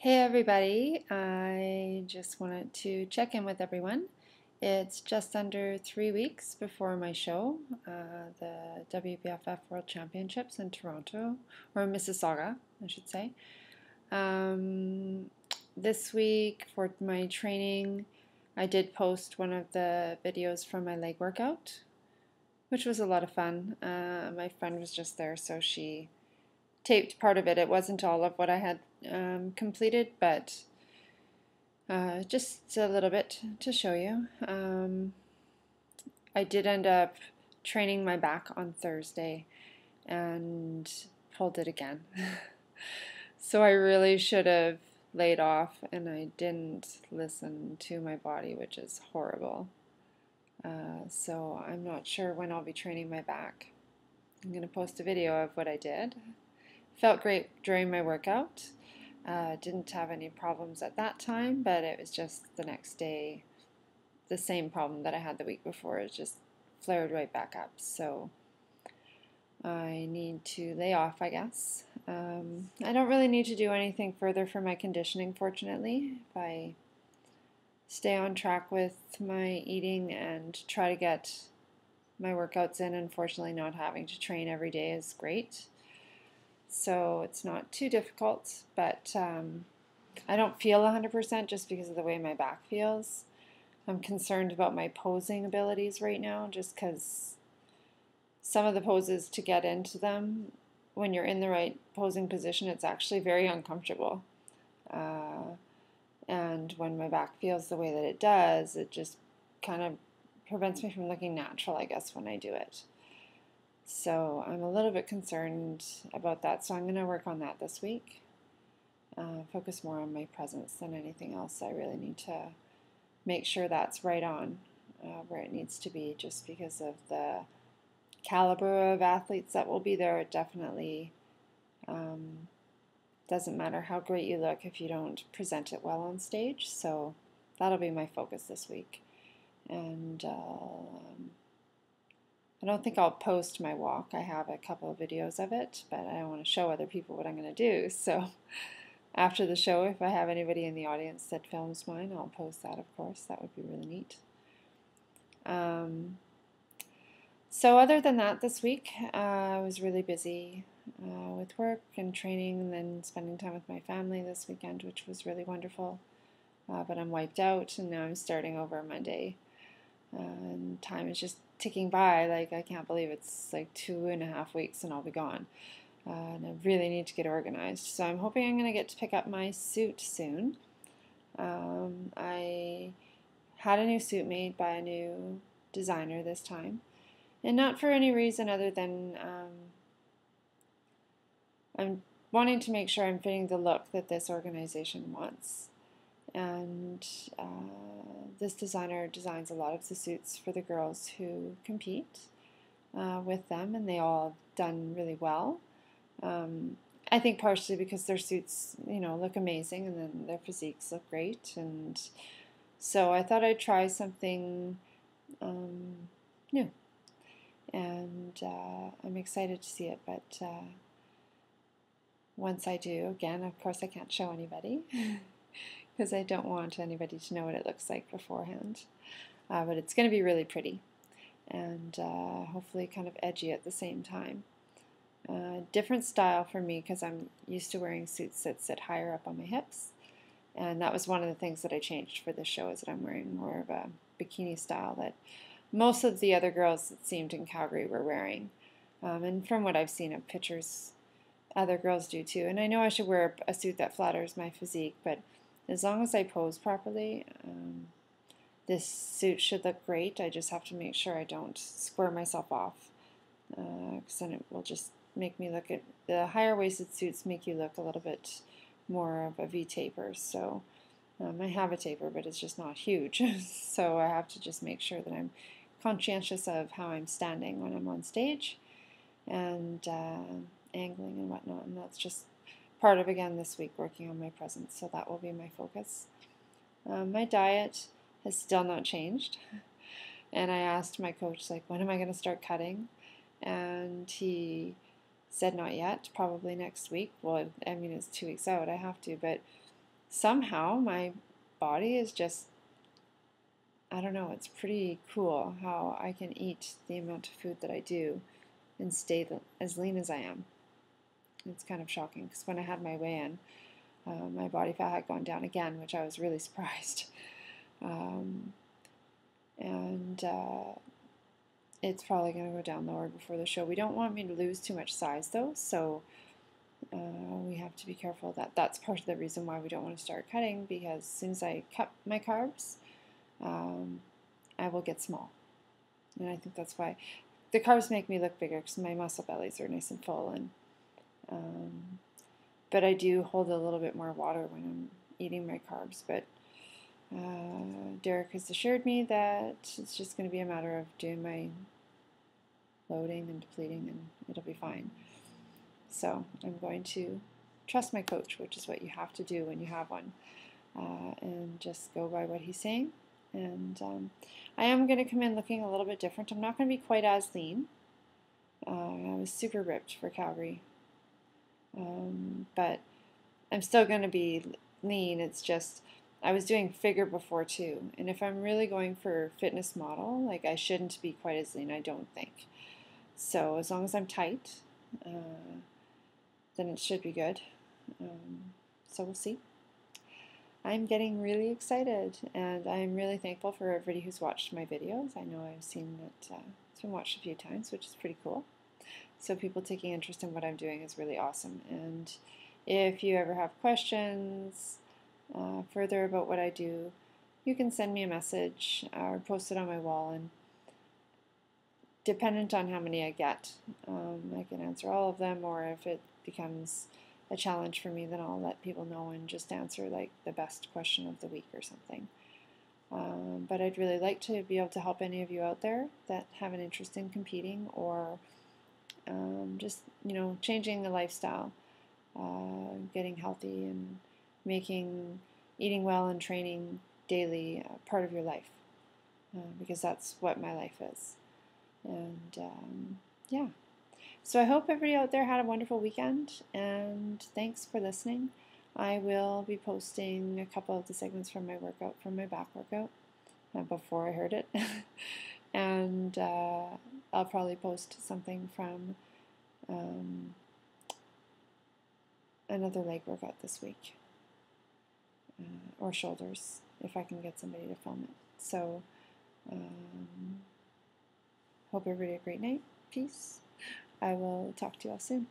Hey everybody, I just wanted to check in with everyone. It's just under 3 weeks before my show, the WBFF World Championships in Toronto, or Mississauga, I should say. This week for my training, I did post one of the videos from my leg workout, which was a lot of fun. My friend was just there, so she taped part of it. It wasn't all of what I had completed, but just a little bit to show you. I did end up training my back on Thursday and pulled it again. So I really should have laid off, and I didn't listen to my body, which is horrible. So I'm not sure when I'll be training my back. I'm going to post a video of what I did. Felt great during my workout. Didn't have any problems at that time, but it was just the next day, the same problem that I had the week before. It just flared right back up. So I need to lay off, I guess. I don't really need to do anything further for my conditioning, fortunately. If I stay on track with my eating and try to get my workouts in, unfortunately not having to train every day is great. So it's not too difficult, but I don't feel 100% just because of the way my back feels. I'm concerned about my posing abilities right now, just because some of the poses, to get into them, when you're in the right posing position, it's actually very uncomfortable. And when my back feels the way that it does, it just kind of prevents me from looking natural, I guess, when I do it. So I'm a little bit concerned about that. So I'm going to work on that this week. Focus more on my presence than anything else. I really need to make sure that's right on where it needs to be, just because of the caliber of athletes that will be there. It definitely doesn't matter how great you look if you don't present it well on stage. So that'll be my focus this week. And I don't think I'll post my walk. I have a couple of videos of it, but I don't want to show other people what I'm going to do. So after the show, if I have anybody in the audience that films mine, I'll post that, of course. That would be really neat. So other than that, this week, I was really busy with work and training, and then spending time with my family this weekend, which was really wonderful. But I'm wiped out, and now I'm starting over Monday. And time is just ticking by. Like, I can't believe it's like 2.5 weeks and I'll be gone. And I really need to get organized. So I'm hoping I'm going to get to pick up my suit soon. I had a new suit made by a new designer this time. And not for any reason other than I'm wanting to make sure I'm fitting the look that this organization wants. And this designer designs a lot of the suits for the girls who compete with them, and they all have done really well. I think partially because their suits, look amazing, and then their physiques look great. And so I thought I'd try something new. And I'm excited to see it, but once I do, again, of course I can't show anybody because I don't want anybody to know what it looks like beforehand. But it's going to be really pretty and hopefully kind of edgy at the same time. Different style for me because I'm used to wearing suits that sit higher up on my hips, and that was one of the things that I changed for this show, is that I'm wearing more of a bikini style that most of the other girls, it seemed, in Calgary were wearing. And from what I've seen of pictures, other girls do too. And I know I should wear a suit that flatters my physique, but as long as I pose properly, this suit should look great. I just have to make sure I don't square myself off, because then it will just make me look at the higher waisted suits make you look a little bit more of a V-taper. So I have a taper, but it's just not huge. So I have to just make sure that I'm conscientious of how I'm standing when I'm on stage and angling and whatnot. And that's just part of, again, this week, working on my presence. So that will be my focus. My diet has still not changed. And I asked my coach, like, when am I going to start cutting? And he said not yet, probably next week. Well, I mean, it's 2 weeks out, I have to, but somehow my body is just, I don't know, it's pretty cool how I can eat the amount of food that I do and stay as lean as I am. It's kind of shocking because when I had my weigh-in, my body fat had gone down again, which I was really surprised. And it's probably going to go down lower before the show. We don't want me to lose too much size though, so we have to be careful of that. That's part of the reason why we don't want to start cutting, because as soon as I cut my carbs, I will get small. And I think that's why the carbs make me look bigger, because my muscle bellies are nice and full. And but I do hold a little bit more water when I'm eating my carbs. But Derek has assured me that it's just going to be a matter of doing my loading and depleting, and it'll be fine. So I'm going to trust my coach, which is what you have to do when you have one, and just go by what he's saying. And I am going to come in looking a little bit different. I'm not going to be quite as lean. I was super ripped for Calgary, but I'm still going to be lean. It's just I was doing figure before too, and if I'm really going for fitness model, like, I shouldn't be quite as lean, I don't think. So as long as I'm tight, then it should be good. So we'll see. I'm getting really excited, and I'm really thankful for everybody who's watched my videos. I know I've seen that it's been watched a few times, which is pretty cool. So people taking interest in what I'm doing is really awesome. And if you ever have questions further about what I do, you can send me a message or post it on my wall, and dependent on how many I get, I can answer all of them, or if it becomes a challenge for me, then I'll let people know and just answer like the best question of the week or something. But I'd really like to be able to help any of you out there that have an interest in competing, or just, changing the lifestyle, getting healthy, and making eating well and training daily part of your life, because that's what my life is. And yeah. So I hope everybody out there had a wonderful weekend, and thanks for listening. I will be posting a couple of the segments from my workout, from my back workout, before I heard it. And I'll probably post something from another leg workout this week, or shoulders, if I can get somebody to film it. So hope everybody had a great night. Peace. I will talk to you all soon.